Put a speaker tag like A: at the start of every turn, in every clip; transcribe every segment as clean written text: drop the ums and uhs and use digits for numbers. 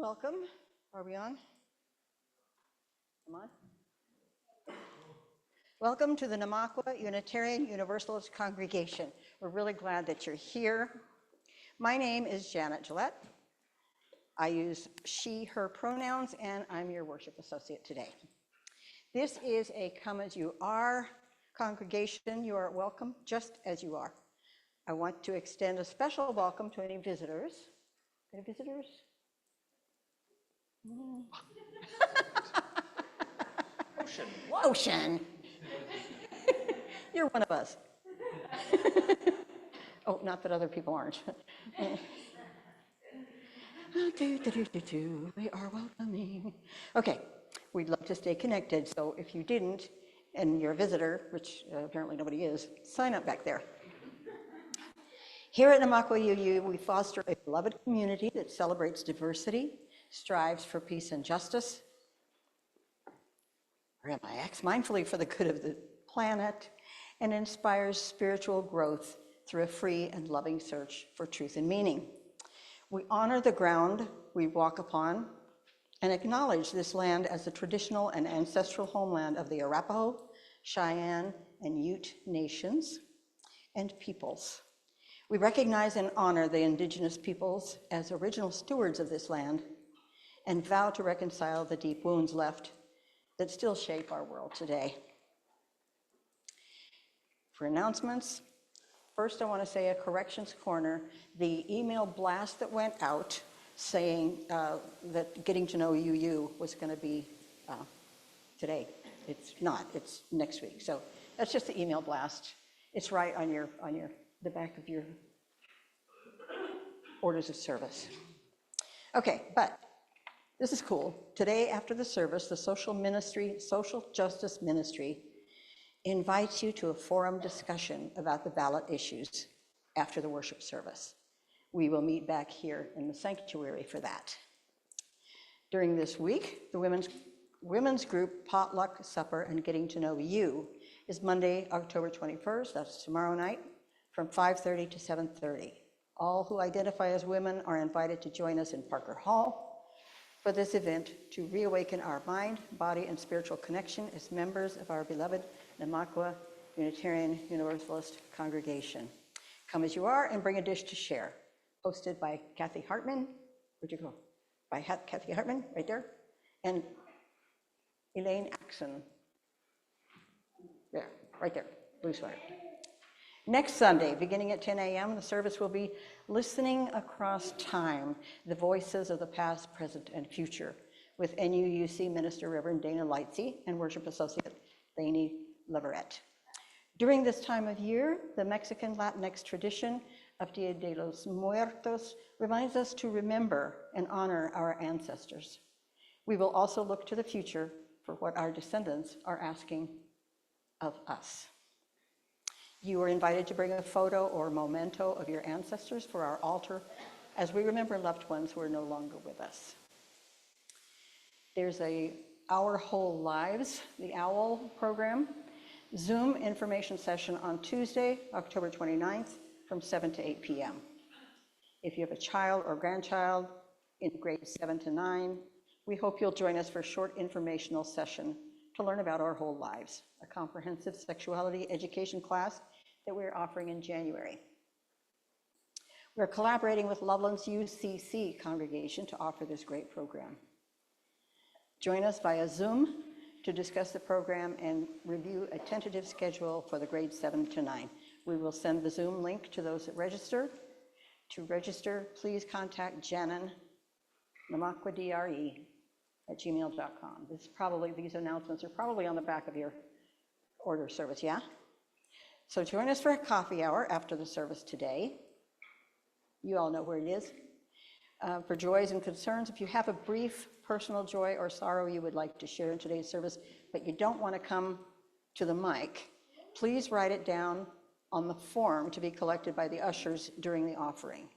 A: Welcome. Are we on? Come on. Welcome to the NUUC Unitarian Universalist Congregation. We're really glad that you're here. My name is Janet Gillette. I use she, her pronouns, and I'm your worship associate today. This is a come as you are congregation. You are welcome just as you are. I want to extend a special welcome to any visitors. Any visitors?
B: Ocean.
A: Ocean. You're one of us. Oh, not that other people aren't. They are welcoming. Okay, we'd love to stay connected, so if you didn't, and you're a visitor, which apparently nobody is, sign up back there. Here at NUUC UU, we foster a beloved community that celebrates diversity, strives for peace and justice, mindfully for the good of the planet, and inspires spiritual growth through a free and loving search for truth and meaning. We honor the ground we walk upon and acknowledge this land as the traditional and ancestral homeland of the Arapaho, Cheyenne, and Ute nations and peoples. We recognize and honor the indigenous peoples as original stewards of this land and vow to reconcile the deep wounds left that still shape our world today. For announcements, first I want to say a corrections corner. The email blast that went out saying that Getting to Know UU was going to be today. It's not, it's next week. So that's just the email blast. It's right on the back of your orders of service. Okay, but this is cool. Today after the service, the Social Justice Ministry invites you to a forum discussion about the ballot issues after the worship service. We will meet back here in the sanctuary for that. During this week, the women's group Potluck Supper and Getting to Know You is Monday, October 21st, that's tomorrow night, from 5:30 to 7:30. All who identify as women are invited to join us in Parker Hall for this event to reawaken our mind, body, and spiritual connection as members of our beloved NUUC Unitarian Universalist Congregation. Come as you are and bring a dish to share. Hosted by Kathy Hartman. Where'd you go? By Kathy Hartman, right there. And Elaine Axon. There, right there, blue sweater. Next Sunday, beginning at 10 a.m., the service will be Listening Across Time, the voices of the past, present, and future, with NUUC Minister Reverend Dana Lightsey and Worship Associate Lainey Leverett. During this time of year, the Mexican Latinx tradition of Dia de los Muertos reminds us to remember and honor our ancestors. We will also look to the future for what our descendants are asking of us. You are invited to bring a photo or memento of your ancestors for our altar as we remember loved ones who are no longer with us. There's Our Whole Lives, the OWL program, Zoom information session on Tuesday, October 29th from 7 to 8 p.m. If you have a child or grandchild in grades 7 to 9, we hope you'll join us for a short informational session to learn about our whole lives, a comprehensive sexuality education class that we're offering in January. We're collaborating with Loveland's UCC congregation to offer this great program. Join us via Zoom to discuss the program and review a tentative schedule for the grades 7 to 9. We will send the Zoom link to those that register. To register, please contact Janet, NUUCDRE@gmail.com. These announcements are probably on the back of your order service, yeah? So join us for a coffee hour after the service today. You all know where it is. For joys and concerns, if you have a brief personal joy or sorrow you would like to share in today's service, but you don't want to come to the mic, please write it down on the form to be collected by the ushers during the offering.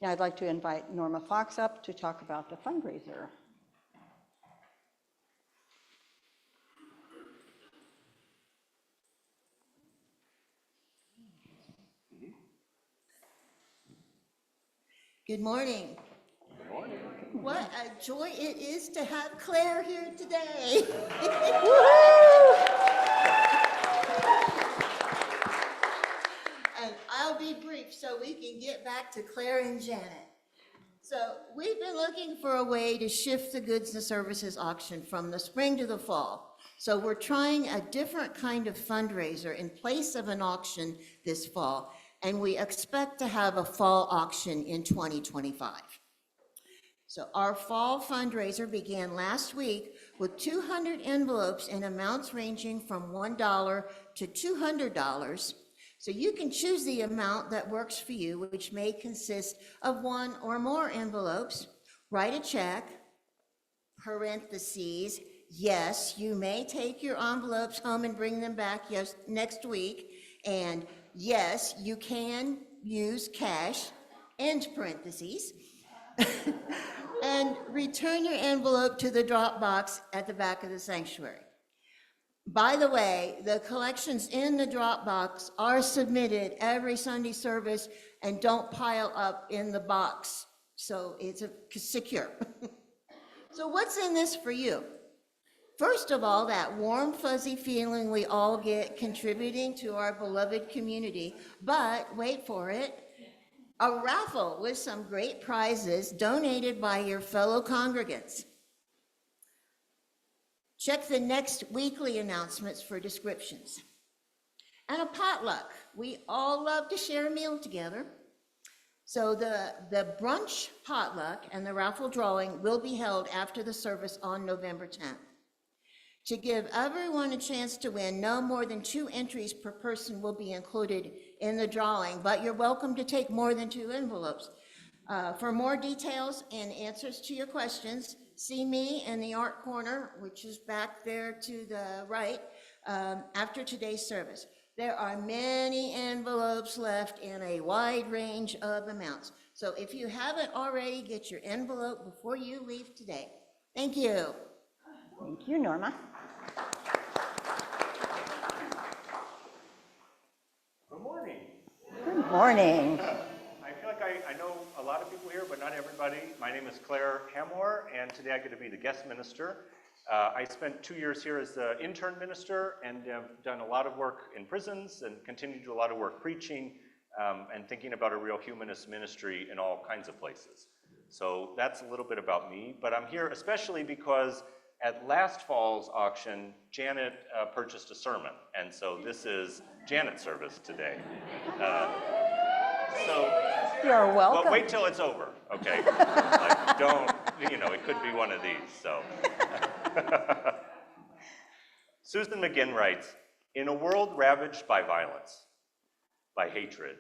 A: Now I'd like to invite Norma Fox up to talk about the fundraiser.
C: Good morning.
B: Good morning. What a joy it is to have Claire here today. And I'll be brief so we can get back to Claire and Janet. So we've been looking for a way to shift the goods and services auction from the spring to the fall. So we're trying a different kind of fundraiser in place of an auction this fall, and we expect to have a fall auction in 2025. So our fall fundraiser began last week with 200 envelopes in amounts ranging from $1 to $200. So you can choose the amount that works for you, which may consist of one or more envelopes. Write a check, parentheses, yes, you may take your envelopes home and bring them back next week, and yes, you can use cash, end parentheses, and return your envelope to the drop box at the back of the sanctuary. By the way, the collections in the drop box are submitted every Sunday service and don't pile up in the box, so it's secure. So what's in this for you? First of all, that warm, fuzzy feeling we all get contributing to our beloved community, but wait for it, a raffle with some great prizes donated by your fellow congregants. Check the next weekly announcements for descriptions. And a potluck. We all love to share a meal together. So the brunch potluck and the raffle drawing will be held after the service on November 10th. To give everyone a chance to win, no more than 2 entries per person will be included in the drawing, but you're welcome to take more than 2 envelopes. For more details and answers to your questions, see me in the art corner, which is back there to the right, after today's service. There are many envelopes left in a wide range of amounts. So if you haven't already, get your envelope before you leave today. Thank you.
A: Thank you, Norma.
C: Good morning.
A: Good morning.
C: I feel like I know a lot of people here, but not everybody. My name is Clare Hammoor, and today I get to be the guest minister. I spent 2 years here as the intern minister and have done a lot of work in prisons and continue to do a lot of work preaching and thinking about a real humanist ministry in all kinds of places. So that's a little bit about me, but I'm here especially because at last fall's auction, Janet purchased a sermon, and so this is Janet's service today. So
A: You're welcome.
C: But wait till it's over, okay? Like, don't, it could be one of these, so. Susan McGinn writes, in a world ravaged by violence, by hatred,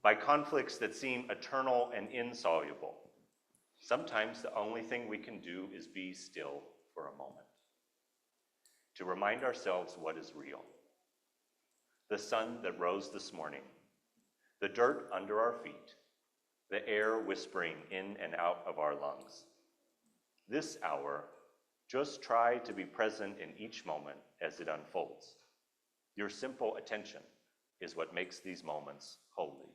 C: by conflicts that seem eternal and insoluble, sometimes the only thing we can do is be still for a moment, to remind ourselves what is real. The sun that rose this morning, the dirt under our feet, the air whispering in and out of our lungs. This hour, just try to be present in each moment as it unfolds. Your simple attention is what makes these moments holy.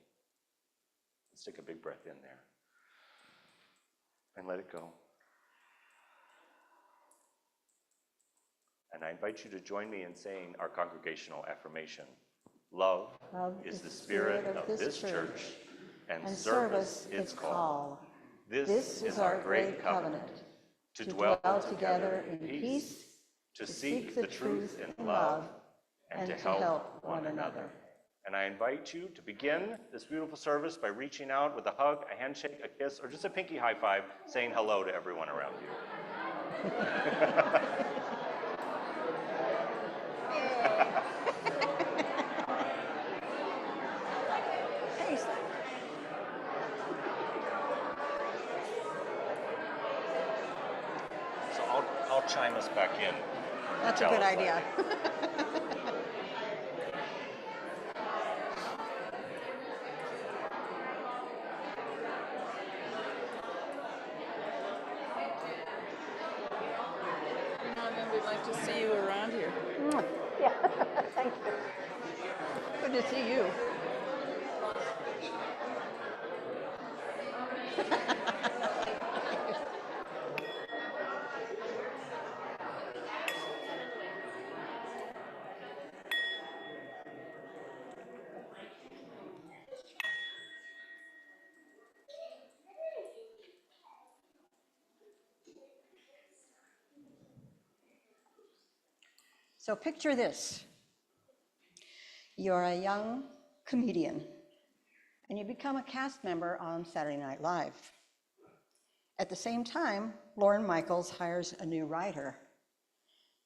C: Let's take a big breath in there and let it go. And I invite you to join me in saying our congregational affirmation. Love is the spirit of this church, and service its call. This is our great covenant, to dwell together in peace, to seek the truth in love, and to help one another. And I invite you to begin this beautiful service by reaching out with a hug, a handshake, a kiss, or just a pinky high five, saying hello to everyone around you. I'll chime us back in.
A: That's a good idea.
D: We'd like to see you around here.
A: Yeah, thank you. Good to see you. So picture this. You're a young comedian, and you become a cast member on Saturday Night Live. At the same time, Lorne Michaels hires a new writer.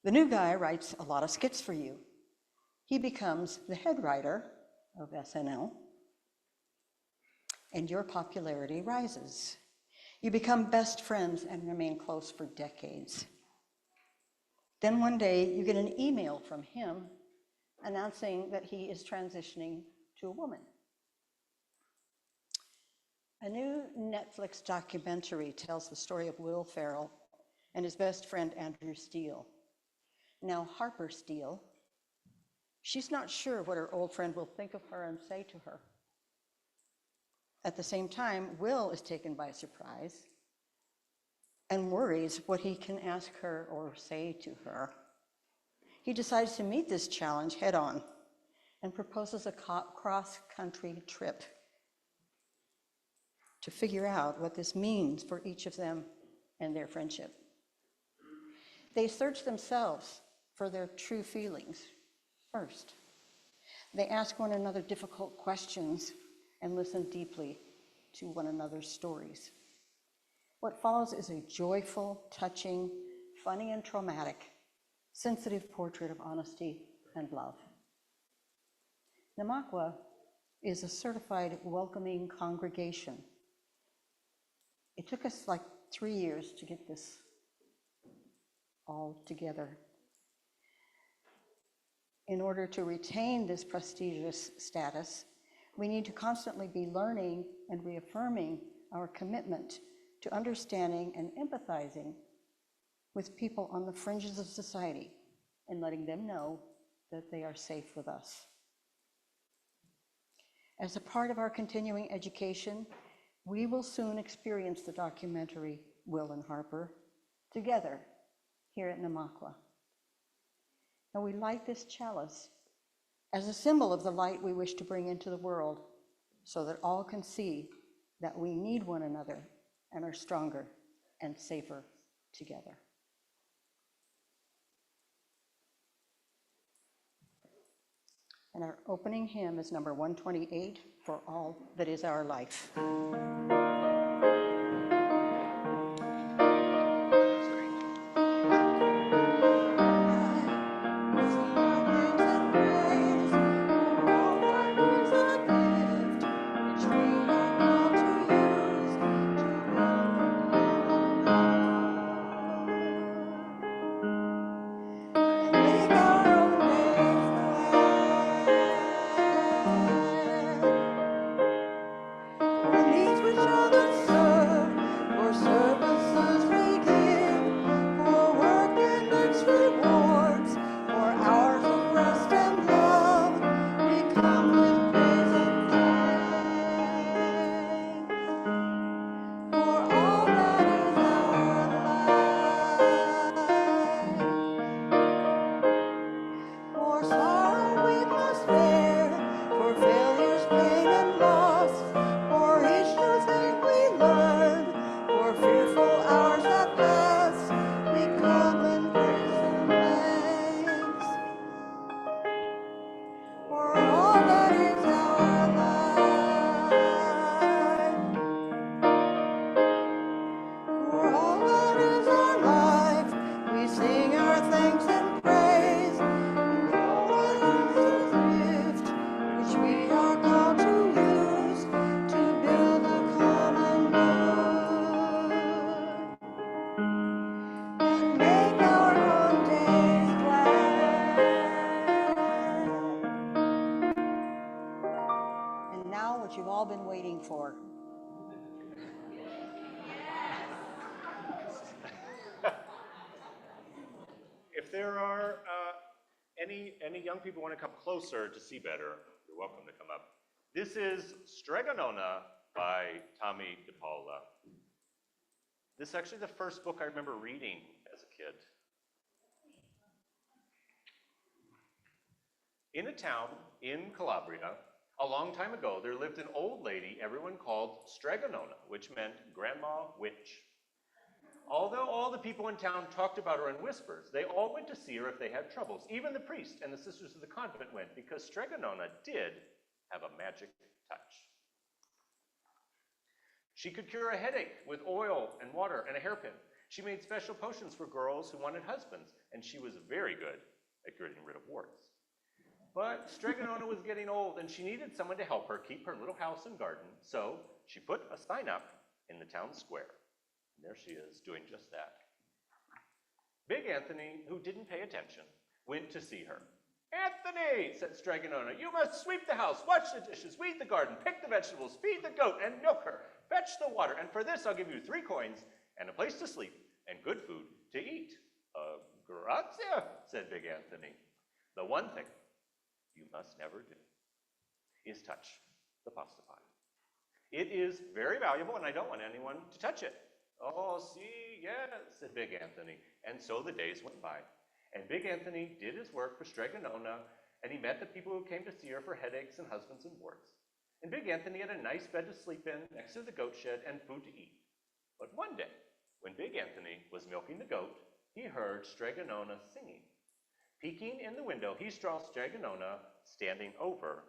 A: The new guy writes a lot of skits for you. He becomes the head writer of SNL, and your popularity rises. You become best friends and remain close for decades. Then one day, you get an email from him announcing that he is transitioning to a woman. A new Netflix documentary tells the story of Will Ferrell and his best friend, Andrew Steele. Now, Harper Steele, she's not sure what her old friend will think of her and say to her. At the same time, Will is taken by surprise and worries what he can ask her or say to her. He decides to meet this challenge head on and proposes a cross-country trip to figure out what this means for each of them and their friendship. They search themselves for their true feelings first. They ask one another difficult questions and listen deeply to one another's stories. What follows is a joyful, touching, funny, and traumatic, sensitive portrait of honesty and love. NUUC is a certified welcoming congregation. It took us like 3 years to get this all together. In order to retain this prestigious status, we need to constantly be learning and reaffirming our commitment to understanding and empathizing with people on the fringes of society and letting them know that they are safe with us. As a part of our continuing education, we will soon experience the documentary Will and Harper together here at NUUC. And we light this chalice as a symbol of the light we wish to bring into the world so that all can see that we need one another and are stronger and safer together. And our opening hymn is number 128, For All That Is Our Life. You've all been waiting for.
C: If there are any young people want to come closer to see better, you're welcome to come up. This is Stregonona by Tommy DePaula. This is actually the first book I remember reading as a kid. In a town in Calabria, a long time ago, there lived an old lady everyone called Stregonona, which meant grandma witch. Although all the people in town talked about her in whispers, they all went to see her if they had troubles. Even the priest and the sisters of the convent went, because Stregonona did have a magic touch. She could cure a headache with oil and water and a hairpin. She made special potions for girls who wanted husbands, and she was very good at getting rid of warts. But Stregonona was getting old, and she needed someone to help her keep her little house and garden, so she put a sign up in the town square. And there she is, doing just that. Big Anthony, who didn't pay attention, went to see her. "Anthony," said Stregonona, "you must sweep the house, wash the dishes, weed the garden, pick the vegetables, feed the goat, and milk her. Fetch the water, and for this I'll give you 3 coins and a place to sleep and good food to eat." "Grazie," said Big Anthony. "The one thing you must never do is touch the pasta pot. It is very valuable, and I don't want anyone to touch it." "Oh, see, yes," said Big Anthony. And so the days went by. And Big Anthony did his work for Stregonona, and he met the people who came to see her for headaches and husbands and warts. And Big Anthony had a nice bed to sleep in next to the goat shed and food to eat. But one day, when Big Anthony was milking the goat, he heard Stregonona singing. Peeking in the window, he saw Stregonona standing over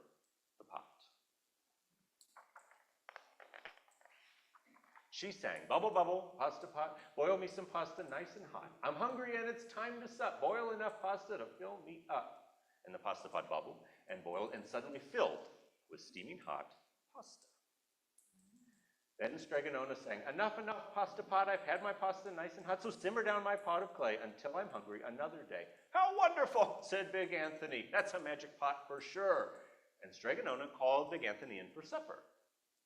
C: the pot. She sang, "Bubble, bubble, pasta pot, boil me some pasta nice and hot. I'm hungry and it's time to sup. Boil enough pasta to fill me up." And the pasta pot bubbled and boiled and suddenly filled with steaming hot pasta. Then Stregonona sang, "Enough, enough, pasta pot. I've had my pasta nice and hot, so simmer down my pot of clay until I'm hungry another day." "How wonderful," said Big Anthony. "That's a magic pot for sure." And Stregonona called Big Anthony in for supper.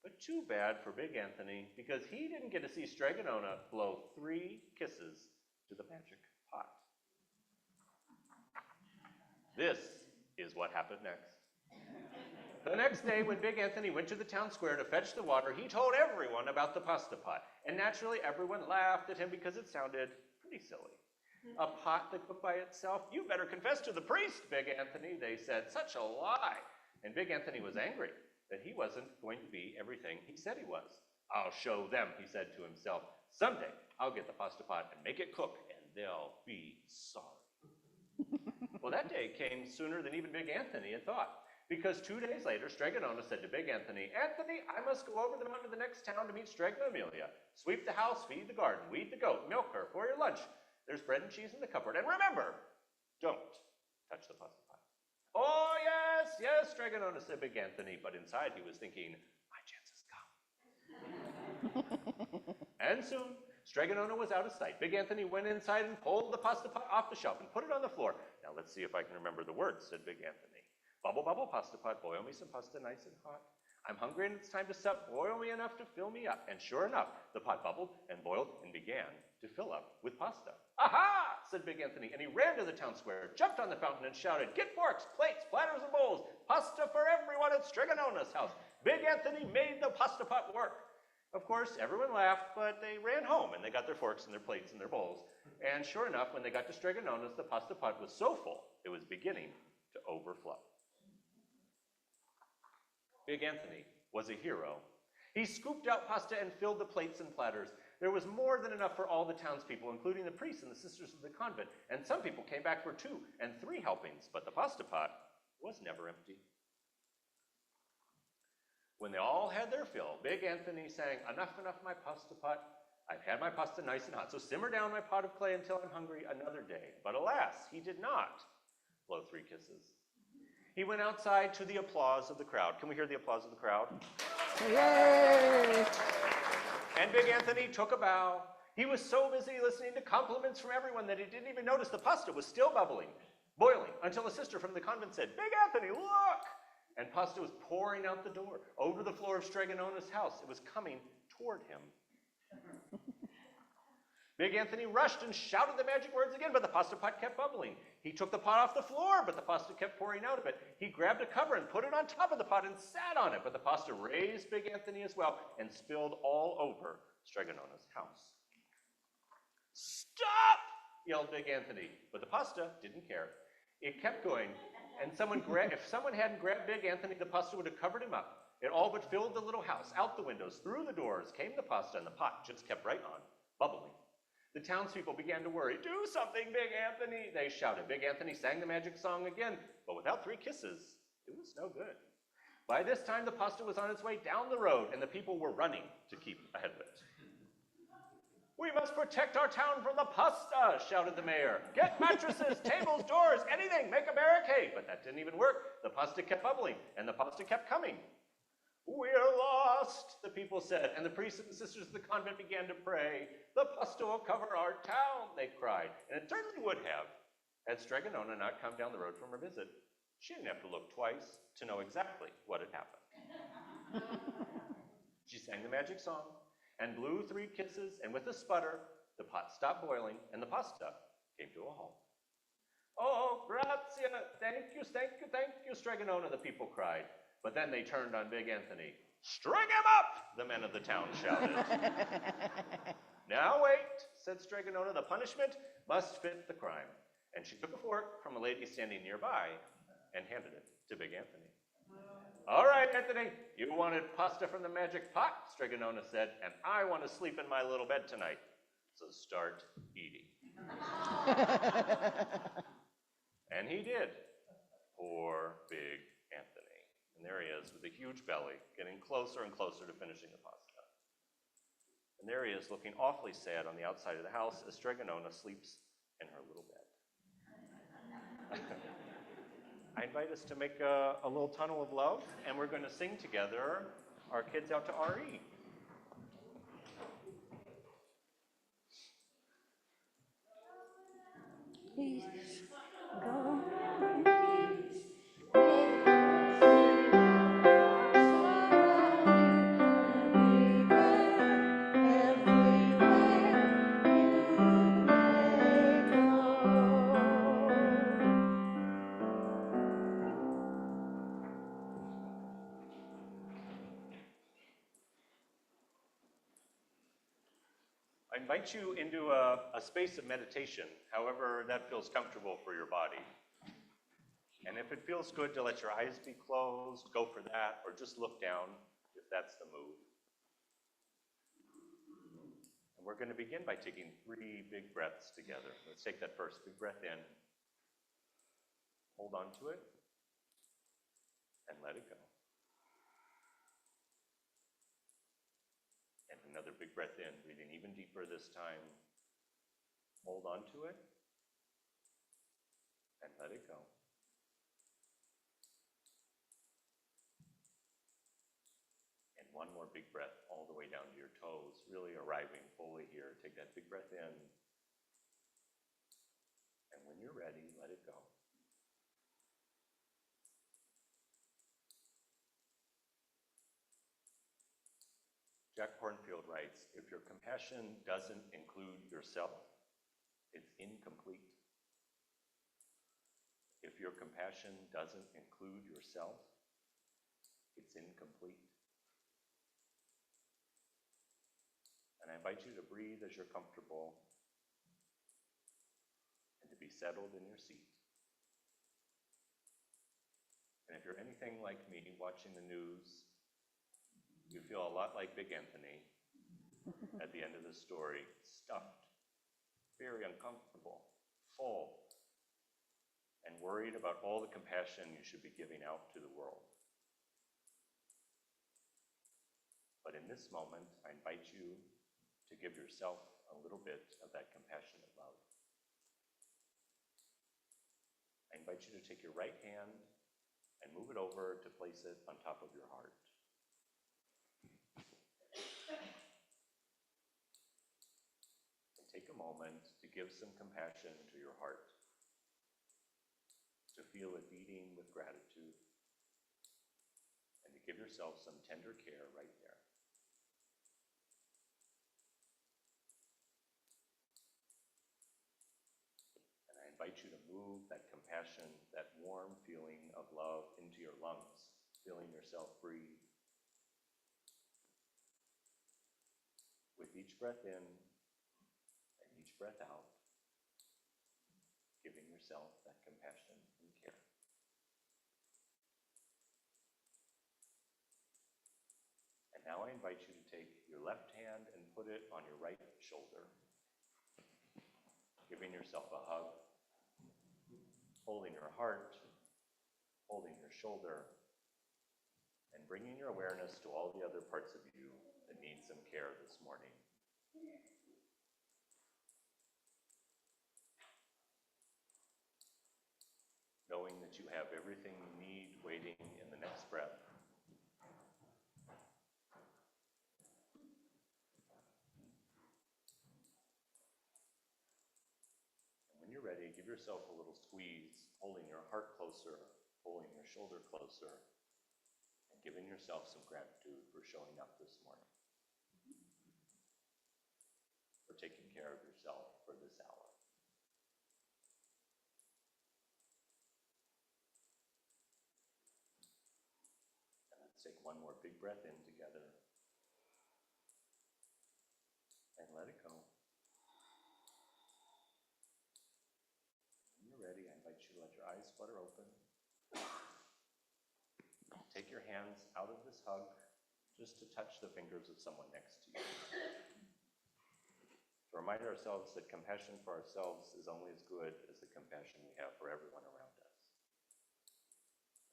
C: But too bad for Big Anthony, because he didn't get to see Stregonona blow 3 kisses to the magic pot. This is what happened next. The next day, when Big Anthony went to the town square to fetch the water, he told everyone about the pasta pot. And naturally, everyone laughed at him because it sounded pretty silly. "A pot that cooked by itself? You better confess to the priest, Big Anthony," they said. "Such a lie." And Big Anthony was angry that he wasn't going to be everything he said he was. "I'll show them," he said to himself. "Someday, I'll get the pasta pot and make it cook, and they'll be sorry." Well, that day came sooner than even Big Anthony had thought. Because 2 days later, Stregonona said to Big Anthony, "Anthony, I must go over the mountain to the next town to meet Stregona Amelia. Sweep the house, feed the garden, weed the goat, milk her for your lunch. There's bread and cheese in the cupboard. And remember, don't touch the pasta pot." "Oh, yes, yes," Stregonona said Big Anthony, but inside he was thinking, "My chance has come." And soon, Stregonona was out of sight. Big Anthony went inside and pulled the pasta pot off the shelf and put it on the floor. "Now let's see if I can remember the words," said Big Anthony. "Bubble, bubble, pasta pot, boil me some pasta nice and hot. I'm hungry and it's time to sup. Boil me enough to fill me up." And sure enough, the pot bubbled and boiled and began to fill up with pasta. "Aha!" said Big Anthony, and he ran to the town square, jumped on the fountain, and shouted, "Get forks, plates, platters, and bowls. Pasta for everyone at Stregonona's house." Big Anthony made the pasta pot work. Of course, everyone laughed, but they ran home, and they got their forks and their plates and their bowls. And sure enough, when they got to Stregonona's, the pasta pot was so full, it was beginning to overflow. Big Anthony was a hero. He scooped out pasta and filled the plates and platters. There was more than enough for all the townspeople, including the priests and the sisters of the convent, and some people came back for 2 and 3 helpings, but the pasta pot was never empty. When they all had their fill, Big Anthony sang, "Enough, enough, my pasta pot. I've had my pasta nice and hot, so simmer down my pot of clay until I'm hungry another day." But alas, he did not blow 3 kisses. He went outside to the applause of the crowd. Can we hear the applause of the crowd?
A: Yay!
C: And Big Anthony took a bow. He was so busy listening to compliments from everyone that he didn't even notice the pasta was still boiling, until a sister from the convent said, "Big Anthony, look!" And pasta was pouring out the door, over the floor of Stregonona's house. It was coming toward him. Big Anthony rushed and shouted the magic words again, but the pasta pot kept bubbling. He took the pot off the floor, but the pasta kept pouring out of it. He grabbed a cover and put it on top of the pot and sat on it, but the pasta raised Big Anthony as well and spilled all over Stregonona's house. "Stop!" yelled Big Anthony, but the pasta didn't care. It kept going, and if someone hadn't grabbed Big Anthony, the pasta would have covered him up. It all but filled the little house. Out the windows, through the doors came the pasta, and the pot just kept right on bubbling. The townspeople began to worry. Do something, Big Anthony, they shouted. Big Anthony sang the magic song again, but without 3 kisses, it was no good. By this time, the pasta was on its way down the road, and the people were running to keep ahead of it. We must protect our town from the pasta, shouted the mayor. Get mattresses, tables, doors, anything, make a barricade. But that didn't even work. The pasta kept bubbling, and the pasta kept coming. We're lost, the people said, and the priests and sisters of the convent began to pray. The pasta will cover our town, they cried. And it certainly would have, had Stregonona not come down the road from her visit. She didn't have to look twice to know exactly what had happened. She sang the magic song and blew 3 kisses, and with a sputter, the pot stopped boiling, and the pasta came to a halt. Oh, grazie, thank you, Stregonona, the people cried. But then they turned on Big Anthony. String him up, the men of the town shouted. Now wait, said Stregonona, the punishment must fit the crime. And she took a fork from a lady standing nearby and handed it to Big Anthony. All right, Anthony, you wanted pasta from the magic pot, Stregonona said, and I want to sleep in my little bed tonight. So start eating. And he did. Poor Big Anthony. And there he is with a huge belly, getting closer and closer to finishing the pasta. And there he is, looking awfully sad on the outside of the house as Stregonona sleeps in her little bed. I invite us to make a little tunnel of love, and we're going to sing together our kids out to RE.
A: Please go.
C: I invite you into a space of meditation, however that feels comfortable for your body. And if it feels good to let your eyes be closed, go for that, or just look down if that's the mood. And we're going to begin by taking 3 big breaths together. Let's take that first big breath in, hold on to it, and let it go. And another big breath in, breathing even deeper this time. Hold on to it and let it go. And one more big breath all the way down to your toes, really arriving fully here. Take that big breath in. And when you're ready, let it go. Jack Kornfield writes, if your compassion doesn't include yourself, it's incomplete. If your compassion doesn't include yourself, it's incomplete. And I invite you to breathe as you're comfortable and to be settled in your seat. And if you're anything like me watching the news, you feel a lot like Big Anthony at the end of the story, stuffed, very uncomfortable, full, and worried about all the compassion you should be giving out to the world. But in this moment, I invite you to give yourself a little bit of that compassionate love. I invite you to take your right hand and move it over to place it on top of your heart. Take a moment to give some compassion to your heart, to feel it beating with gratitude, and to give yourself some tender care right there. And I invite you to move that compassion, that warm feeling of love into your lungs, feeling yourself breathe. With each breath in, each breath out, giving yourself that compassion and care. And now I invite you to take your left hand and put it on your right shoulder. giving yourself a hug, holding your heart, holding your shoulder, and bringing your awareness to all the other parts of you that need some care this morning. Knowing that you have everything you need waiting in the next breath. And when you're ready, give yourself a little squeeze, holding your heart closer, pulling your shoulder closer, and giving yourself some gratitude for showing up this morning, for taking care of yourself for this hour. And let's take one more big breath in together. And let it go. When you're ready, I invite you to let your eyes flutter open. Take your hands out of this hug, just to touch the fingers of someone next to you. To remind ourselves that compassion for ourselves is only as good as the compassion we have for everyone around us.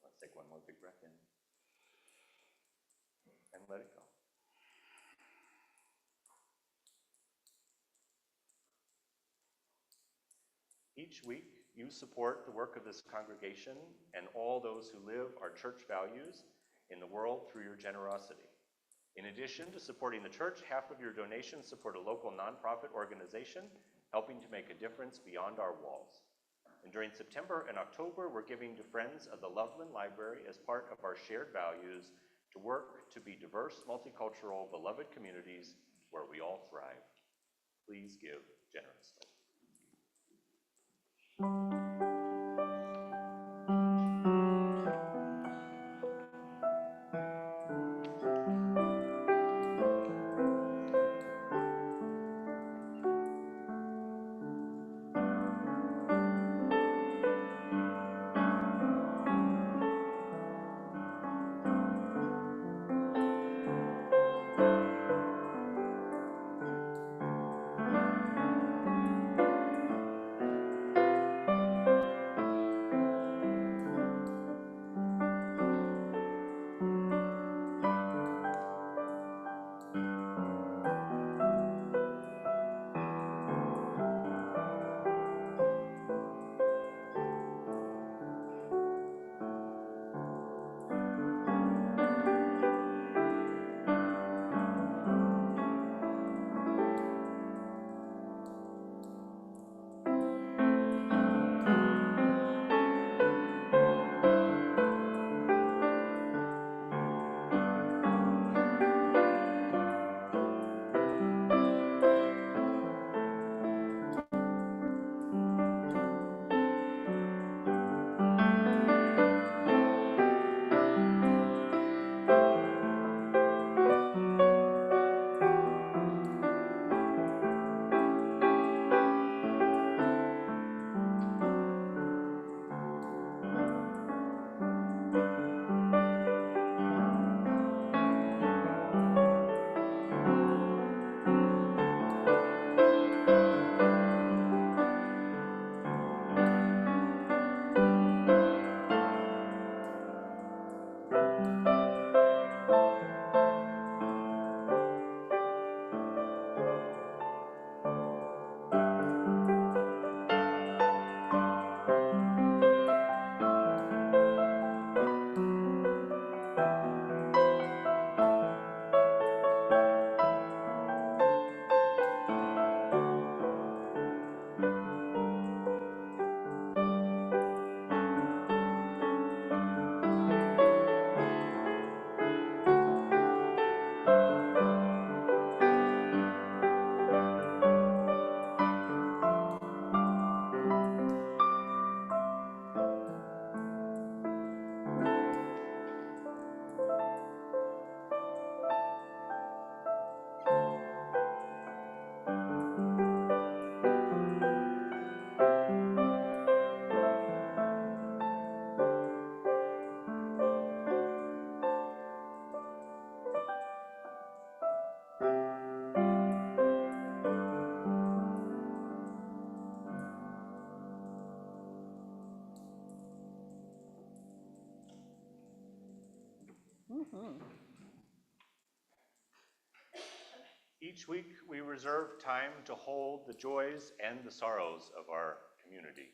C: Let's take one more big breath in. And let it go. Each week, you support the work of this congregation and all those who live our church values in the world through your generosity. In addition to supporting the church, half of your donations support a local nonprofit organization helping to make a difference beyond our walls. And during September and October, we're giving to Friends of the Loveland Library as part of our shared values to work to be diverse, multicultural, beloved communities where we all thrive. Please give generously. Each week, we reserve time to hold the joys and the sorrows of our community.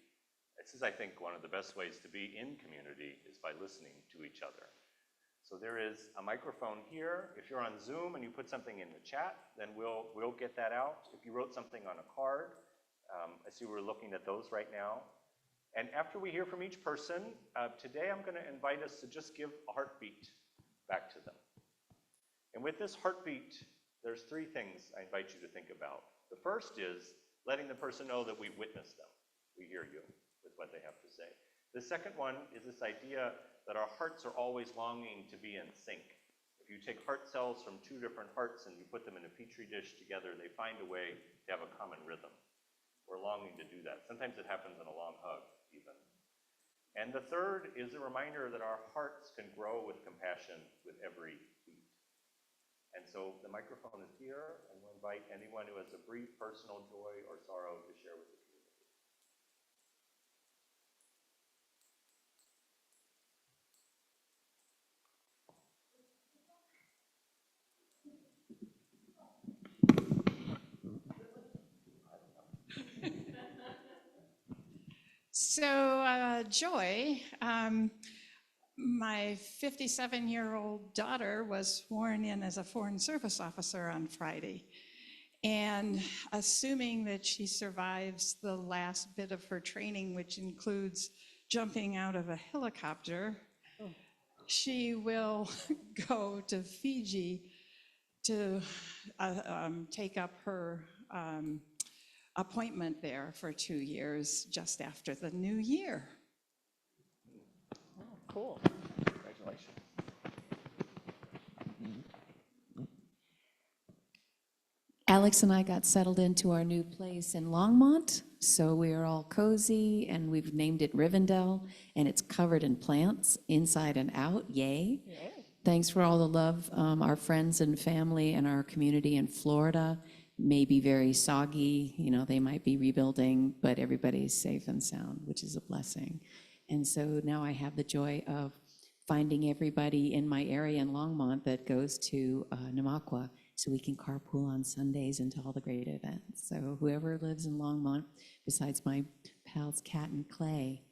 C: This is, I think, one of the best ways to be in community is by listening to each other. So there is a microphone here. If you're on Zoom and you put something in the chat, then we'll get that out. If you wrote something on a card, I see we're looking at those right now. And after we hear from each person, today I'm going to invite us to just give a heartbeat back to them. And with this heartbeat, there's three things I invite you to think about. The first is letting the person know that we witness them. We hear you with what they have to say. The second one is this idea that our hearts are always longing to be in sync. If you take heart cells from two different hearts and you put them in a petri dish together, they find a way to have a common rhythm. We're longing to do that. Sometimes it happens in a long hug, even. And the third is a reminder that our hearts can grow with compassion with every beat. And so the microphone is here, and we'll invite anyone who has a brief personal joy or sorrow to share with the community.
E: So, Joy, my 57-year-old daughter was sworn in as a Foreign Service Officer on Friday. And assuming that she survives the last bit of her training, which includes jumping out of a helicopter, she will go to Fiji to take up her appointment there for 2 years just after the new year.
A: Oh, cool.
C: Congratulations.
F: Alex and I got settled into our new place in Longmont, so we are all cozy, and we've named it Rivendell, and it's covered in plants inside and out. Yay.
A: Yay.
F: Thanks for all the love. Our friends and family and our community in Florida may be very soggy, they might be rebuilding, but everybody's safe and sound, which is a blessing. And so now I have the joy of finding everybody in my area in Longmont that goes to Namaqua, so we can carpool on Sundays into all the great events. So whoever lives in Longmont, besides my pals Kat and Clay,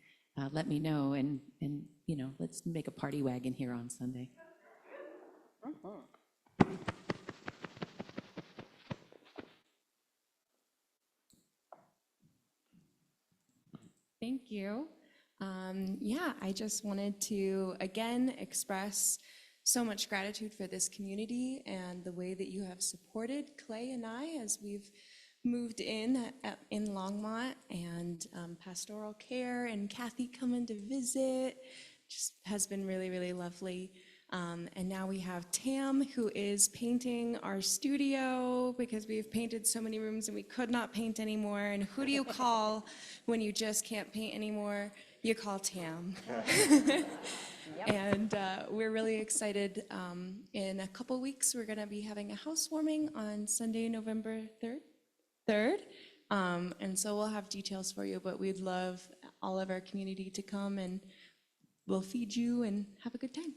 F: let me know, and let's make a party wagon here on Sunday.
G: Thank you. Yeah, I just wanted to, again, express so much gratitude for this community and the way that you have supported Clay and I as we've moved in Longmont, and pastoral care and Kathy coming to visit just has been really, really lovely. And now we have Tam, who is painting our studio because we've painted so many rooms and we could not paint anymore. And who do you call when you just can't paint anymore? You call Tam. And we're really excited. In a couple weeks, we're going to be having a housewarming on Sunday, November 3rd. And so we'll have details for you, but we'd love all of our community to come, and we'll feed you and have a good time.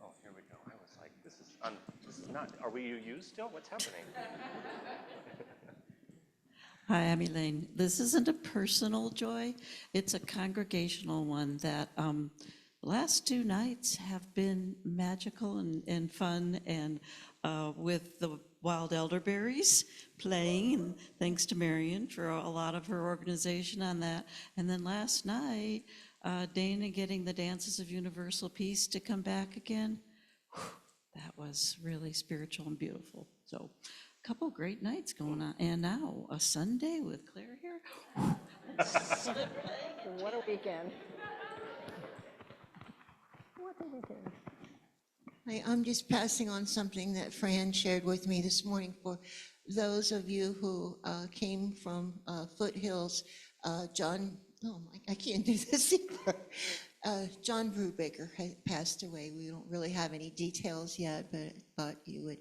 C: Oh, here we go. I was like, this is not, are we UU still? What's happening?
H: Hi, I'm Elaine. This isn't a personal joy. It's a congregational one that last 2 nights have been magical and fun, and with the wild elderberries playing, and thanks to Marion for a lot of her organization on that. And then last night, Dana getting the Dances of Universal Peace to come back again. That was really spiritual and beautiful. So a couple great nights going on. And now a Sunday with Claire here.
A: What a weekend. What a weekend.
B: I'm just passing on something that Fran shared with me this morning for those of you who came from Foothills. I can't do this either. John Brubaker had passed away. We don't really have any details yet, but thought you would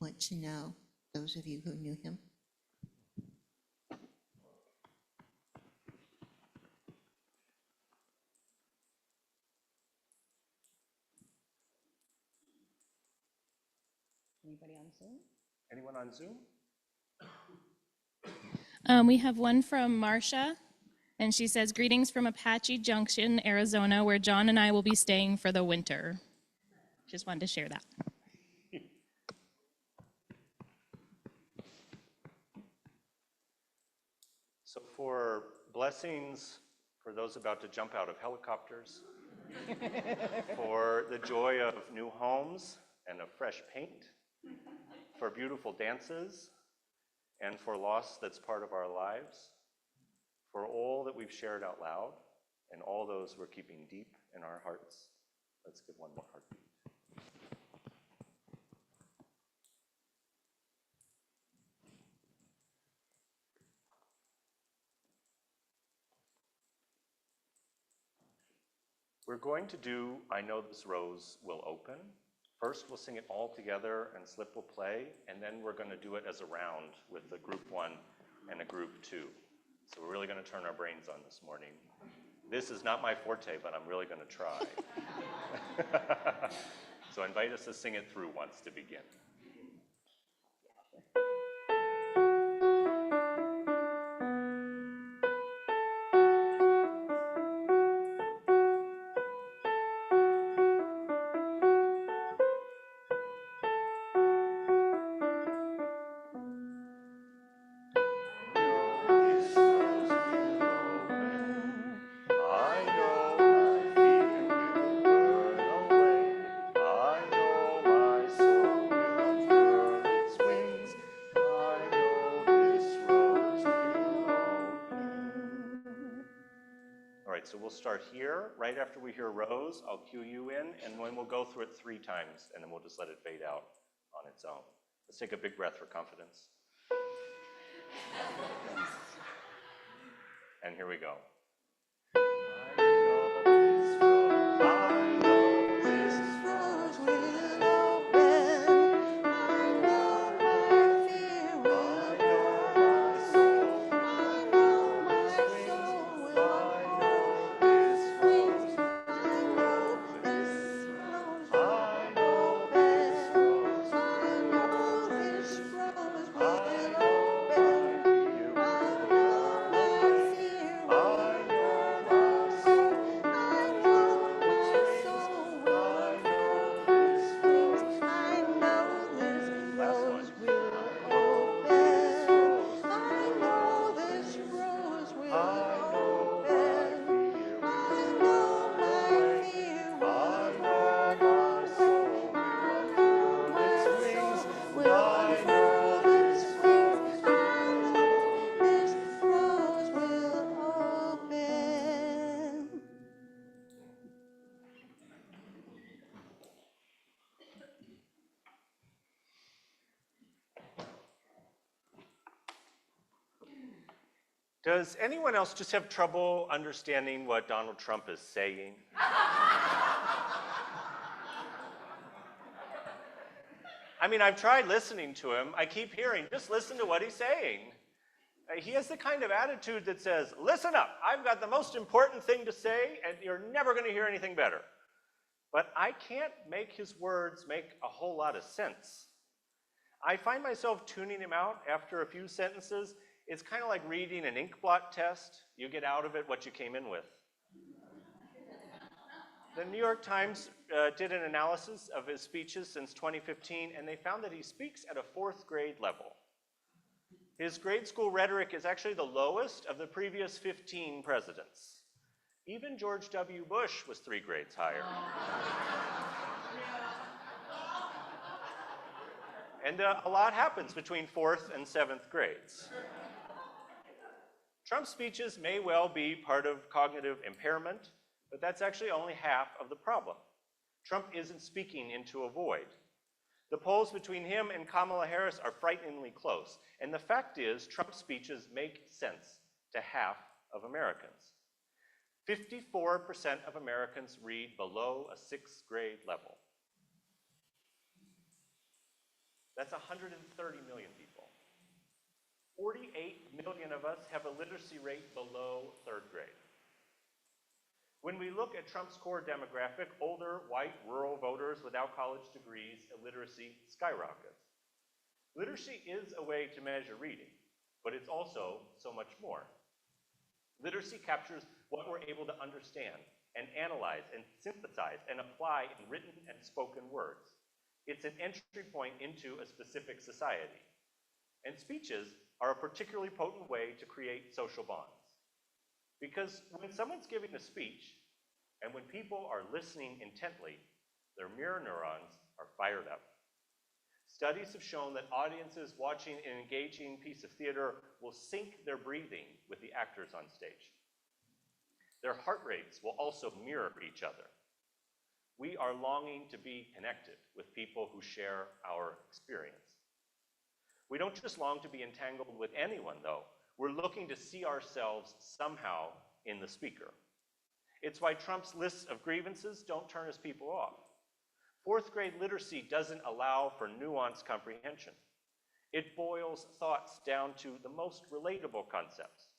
B: want to know, those of you who knew him?
A: Anybody on Zoom?
C: Anyone on Zoom?
I: We have one from Marcia, and she says, "Greetings from Apache Junction, Arizona, where John and I will be staying for the winter." Just wanted to share that.
C: So for blessings for those about to jump out of helicopters, for the joy of new homes and of fresh paint, for beautiful dances, and for loss that's part of our lives, for all that we've shared out loud, and all those we're keeping deep in our hearts. Let's give one more heartbeat. We're going to do I Know This Rose Will Open. First, we'll sing it all together and Slip will play, and then we're going to do it as a round with a group 1 and a group 2. So we're really going to turn our brains on this morning. This is not my forte, but I'm really going to try. So I invite us to sing it through once to begin. So we'll start here. Right after we hear Rose, I'll cue you in, and then we'll go through it 3 times, and then we'll just let it fade out on its own. Let's take a big breath for confidence. And here we go. Does anyone else just have trouble understanding what Donald Trump is saying? I mean, I've tried listening to him. I keep hearing, just listen to what he's saying. He has the kind of attitude that says, listen up, I've got the most important thing to say, and you're never going to hear anything better. But I can't make his words make a whole lot of sense. I find myself tuning him out after a few sentences. It's kind of like reading an ink blot test. You get out of it what you came in with. The New York Times did an analysis of his speeches since 2015, and they found that he speaks at a 4th grade level. His grade school rhetoric is actually the lowest of the previous 15 presidents. Even George W. Bush was 3 grades higher. And a lot happens between 4th and 7th grades. Trump's speeches may well be part of cognitive impairment, but that's actually only half of the problem. Trump isn't speaking into a void. The polls between him and Kamala Harris are frighteningly close, and the fact is Trump's speeches make sense to half of Americans. 54% of Americans read below a 6th grade level. That's 130 million people. 48 million of us have a literacy rate below 3rd grade. When we look at Trump's core demographic, older, white, rural voters without college degrees, illiteracy skyrockets. Literacy is a way to measure reading, but it's also so much more. Literacy captures what we're able to understand and analyze and synthesize and apply in written and spoken words. It's an entry point into a specific society. And speeches are a particularly potent way to create social bonds. Because when someone's giving a speech, and when people are listening intently, their mirror neurons are fired up. Studies have shown that audiences watching an engaging piece of theater will sync their breathing with the actors on stage. Their heart rates will also mirror each other. We are longing to be connected with people who share our experience. We don't just long to be entangled with anyone, though. We're looking to see ourselves somehow in the speaker. It's why Trump's lists of grievances don't turn his people off. 4th grade literacy doesn't allow for nuanced comprehension. It boils thoughts down to the most relatable concepts.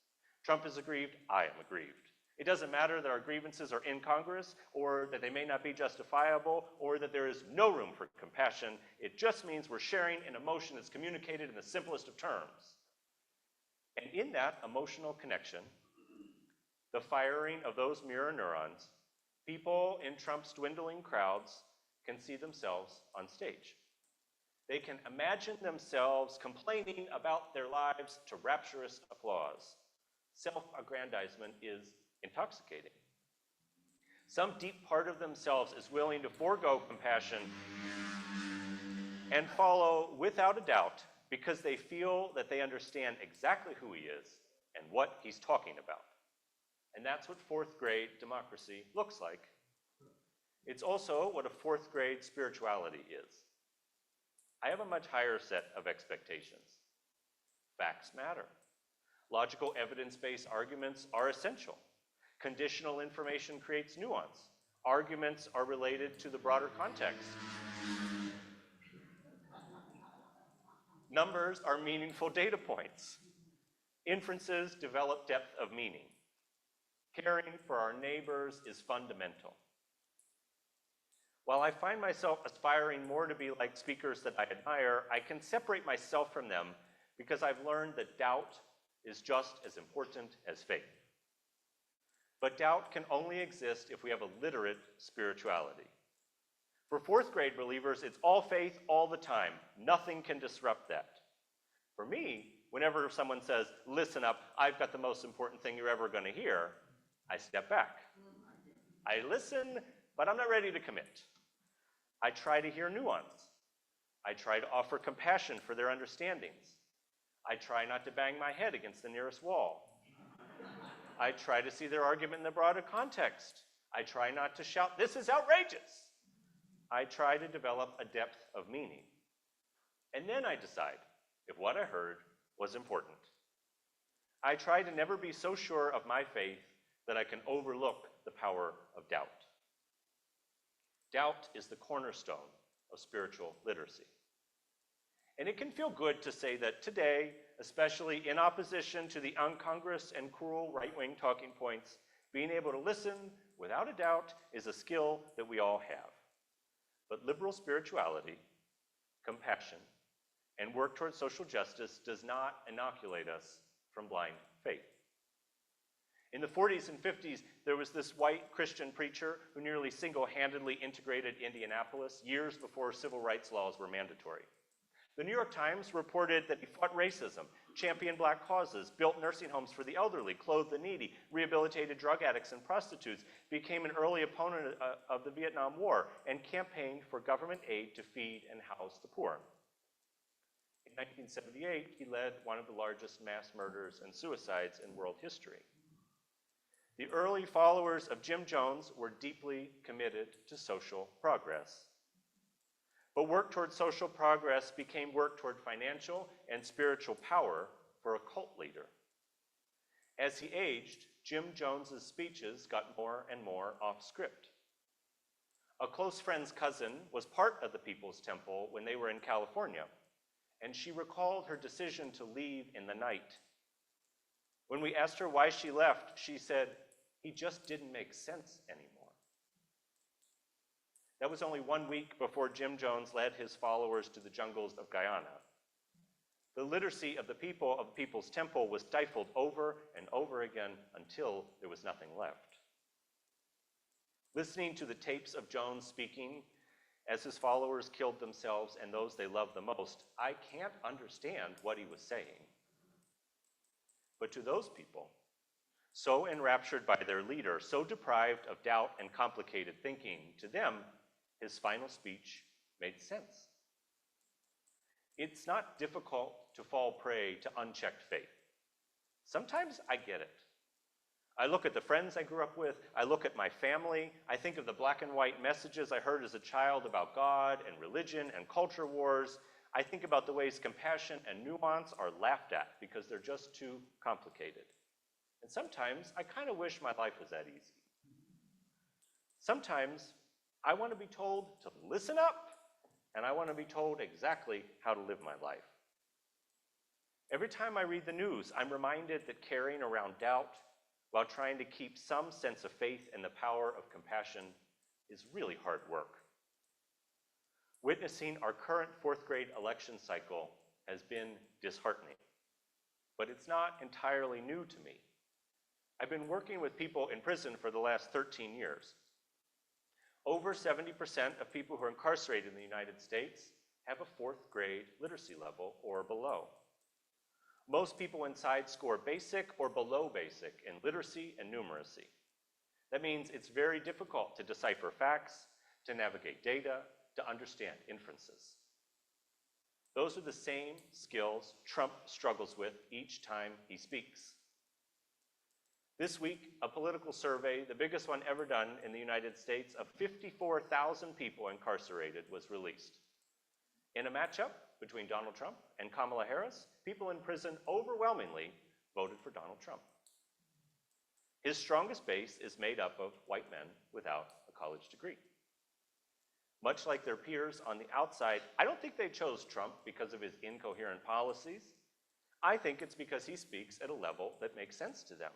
C: Trump is aggrieved, I am aggrieved. It doesn't matter that our grievances are incongruous, or that they may not be justifiable, or that there is no room for compassion. It just means we're sharing an emotion that's communicated in the simplest of terms. And in that emotional connection, the firing of those mirror neurons, people in Trump's dwindling crowds can see themselves on stage. They can imagine themselves complaining about their lives to rapturous applause. Self-aggrandizement is intoxicating. Some deep part of themselves is willing to forego compassion and follow without a doubt because they feel that they understand exactly who he is and what he's talking about. And that's what 4th grade democracy looks like. It's also what a 4th grade spirituality is. I have a much higher set of expectations. Facts matter. Logical evidence-based arguments are essential. Conditional information creates nuance. Arguments are related to the broader context. Numbers are meaningful data points. Inferences develop depth of meaning. Caring for our neighbors is fundamental. While I find myself aspiring more to be like speakers that I admire, I can separate myself from them because I've learned that doubt is just as important as faith. But doubt can only exist if we have a literate spirituality. For 4th grade believers, it's all faith all the time. Nothing can disrupt that. For me, whenever someone says, listen up, I've got the most important thing you're ever going to hear, I step back. I listen, but I'm not ready to commit. I try to hear nuance. I try to offer compassion for their understandings. I try not to bang my head against the nearest wall. I try to see their argument in the broader context. I try not to shout, this is outrageous. I try to develop a depth of meaning. And then I decide if what I heard was important. I try to never be so sure of my faith that I can overlook the power of doubt. Doubt is the cornerstone of spiritual literacy. And it can feel good to say that today, especially in opposition to the incongruous and cruel right-wing talking points, being able to listen without a doubt is a skill that we all have. But liberal spirituality, compassion, and work towards social justice does not inoculate us from blind faith. In the 40s and 50s, there was this white Christian preacher who nearly single-handedly integrated Indianapolis years before civil rights laws were mandatory. The New York Times reported that he fought racism, championed black causes, built nursing homes for the elderly, clothed the needy, rehabilitated drug addicts and prostitutes, became an early opponent of the Vietnam War, and campaigned for government aid to feed and house the poor. In 1978, he led one of the largest mass murders and suicides in world history. The early followers of Jim Jones were deeply committed to social progress. But work toward social progress became work toward financial and spiritual power for a cult leader. As he aged, Jim Jones's speeches got more and more off script. A close friend's cousin was part of the People's Temple when they were in California, and she recalled her decision to leave in the night. When we asked her why she left, she said, "He just didn't make sense anymore." That was only 1 week before Jim Jones led his followers to the jungles of Guyana. The literacy of the people of the People's Temple was stifled over and over again until there was nothing left. Listening to the tapes of Jones speaking as his followers killed themselves and those they loved the most, I can't understand what he was saying. But to those people, so enraptured by their leader, so deprived of doubt and complicated thinking, to them, his final speech made sense. It's not difficult to fall prey to unchecked faith. Sometimes I get it. I look at the friends I grew up with, I look at my family, I think of the black and white messages I heard as a child about God and religion and culture wars. I think about the ways compassion and nuance are laughed at because they're just too complicated. And sometimes I kind of wish my life was that easy. Sometimes I want to be told to listen up, and I want to be told exactly how to live my life. Every time I read the news, I'm reminded that carrying around doubt while trying to keep some sense of faith in the power of compassion is really hard work. Witnessing our current 4th grade election cycle has been disheartening, but it's not entirely new to me. I've been working with people in prison for the last 13 years. Over 70% of people who are incarcerated in the United States have a 4th grade literacy level or below. Most people inside score basic or below basic in literacy and numeracy. That means it's very difficult to decipher facts, to navigate data, to understand inferences. Those are the same skills Trump struggles with each time he speaks. This week, a political survey, the biggest one ever done in the United States, of 54,000 people incarcerated, was released. In a matchup between Donald Trump and Kamala Harris, people in prison overwhelmingly voted for Donald Trump. His strongest base is made up of white men without a college degree. Much like their peers on the outside, I don't think they chose Trump because of his incoherent policies. I think it's because he speaks at a level that makes sense to them,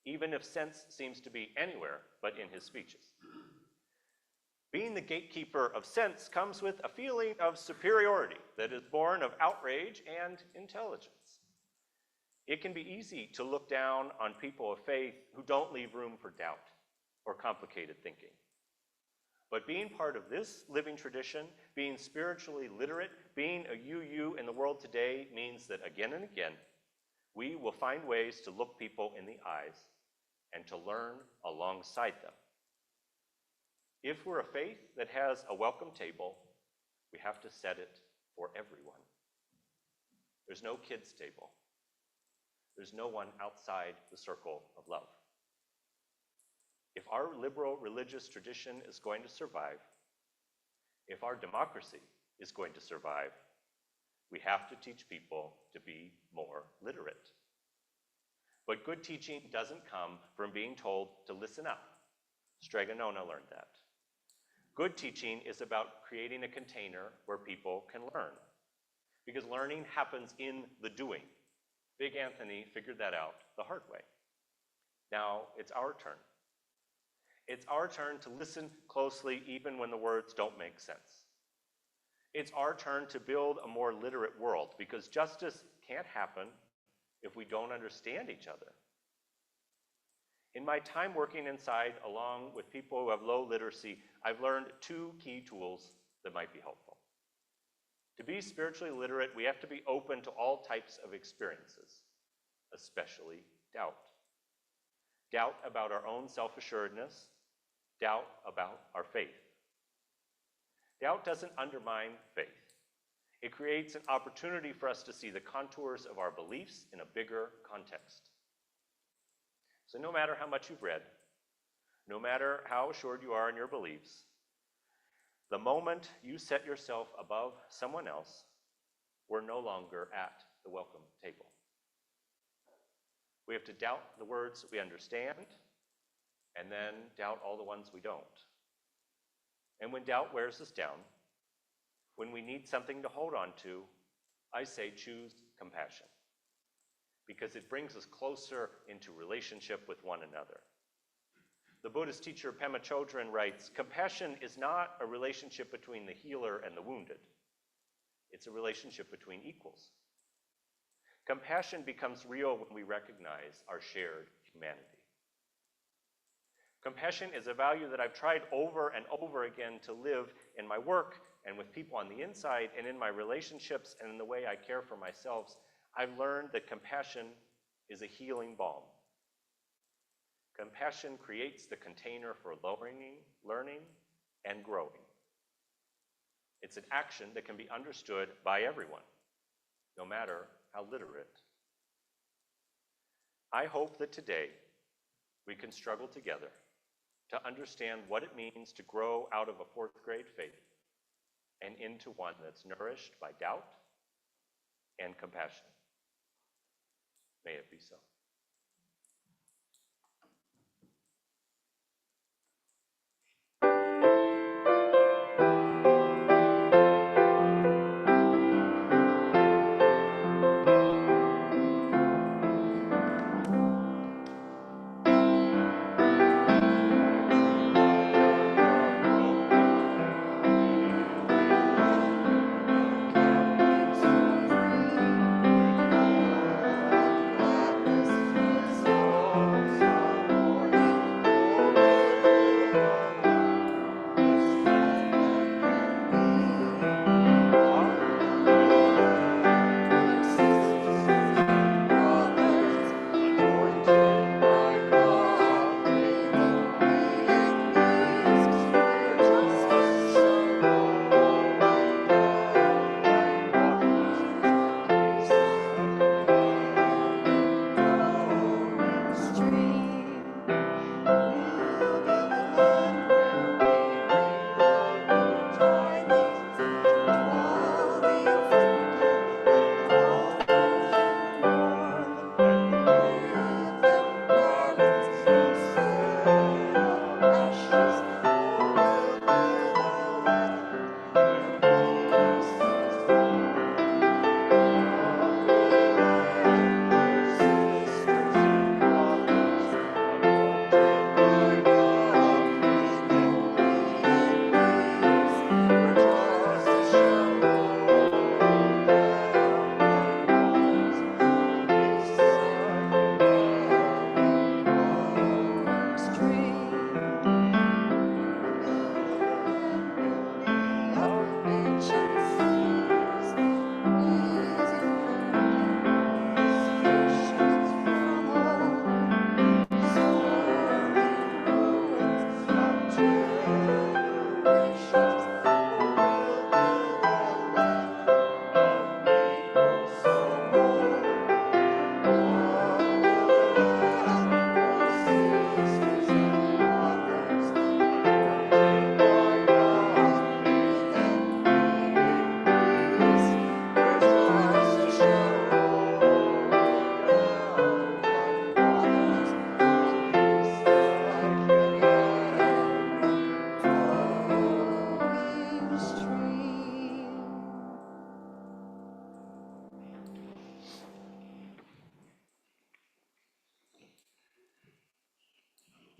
C: even if sense seems to be anywhere but in his speeches. Being the gatekeeper of sense comes with a feeling of superiority that is born of outrage and intelligence. It can be easy to look down on people of faith who don't leave room for doubt or complicated thinking. But being part of this living tradition, being spiritually literate, being a UU in the world today means that again and again, we will find ways to look people in the eyes and to learn alongside them. If we're a faith that has a welcome table, we have to set it for everyone. There's no kids' table. There's no one outside the circle of love. If our liberal religious tradition is going to survive, if our democracy is going to survive, we have to teach people to be more literate. But good teaching doesn't come from being told to listen up. Strega Nona learned that. Good teaching is about creating a container where people can learn, because learning happens in the doing. Big Anthony figured that out the hard way. Now it's our turn. It's our turn to listen closely even when the words don't make sense. It's our turn to build a more literate world, because justice can't happen if we don't understand each other. In my time working inside, along with people who have low literacy, I've learned 2 key tools that might be helpful. To be spiritually literate, we have to be open to all types of experiences, especially doubt. Doubt about our own self-assuredness, doubt about our faith. Doubt doesn't undermine faith. It creates an opportunity for us to see the contours of our beliefs in a bigger context. So no matter how much you've read, no matter how assured you are in your beliefs, the moment you set yourself above someone else, we're no longer at the welcome table. We have to doubt the words we understand, and then doubt all the ones we don't. And when doubt wears us down, When we need something to hold on to, I say choose compassion, because it brings us closer into relationship with one another. The Buddhist teacher Pema Chodron writes, compassion is not a relationship between the healer and the wounded. It's a relationship between equals. Compassion becomes real when we recognize our shared humanity. Compassion is a value that I've tried over and over again to live in my work and with people on the inside and in my relationships and in the way I care for myself. I've learned that compassion is a healing balm. Compassion creates the container for learning, and growing. It's an action that can be understood by everyone, no matter how literate. I hope that today we can struggle together to understand what it means to grow out of a fourth grade faith and into one that's nourished by doubt and compassion. May it be so.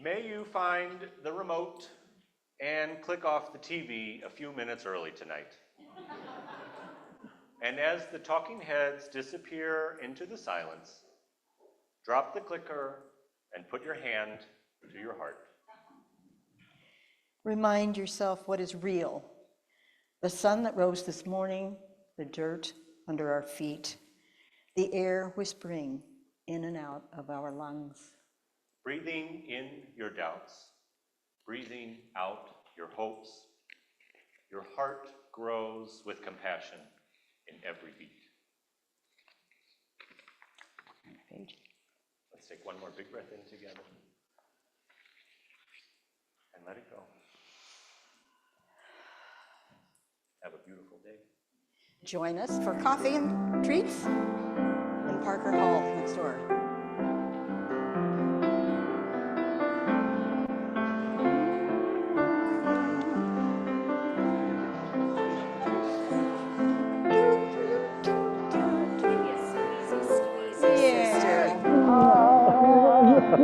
C: May you find the remote and click off the TV a few minutes early tonight. And as the talking heads disappear into the silence, drop the clicker and put your hand to your heart.
A: Remind yourself what is real. The sun that rose this morning, the dirt under our feet, the air whispering in and out of our lungs.
C: Breathing in your doubts, breathing out your hopes. Your heart grows with compassion in every beat.
A: Page.
C: Let's take one more big breath in together. And let it go. Have a beautiful day.
A: Join us for coffee and treats in Parker Hall next door.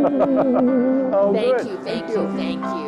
J: Oh,
K: Thank
J: good.
K: you, thank you, thank you.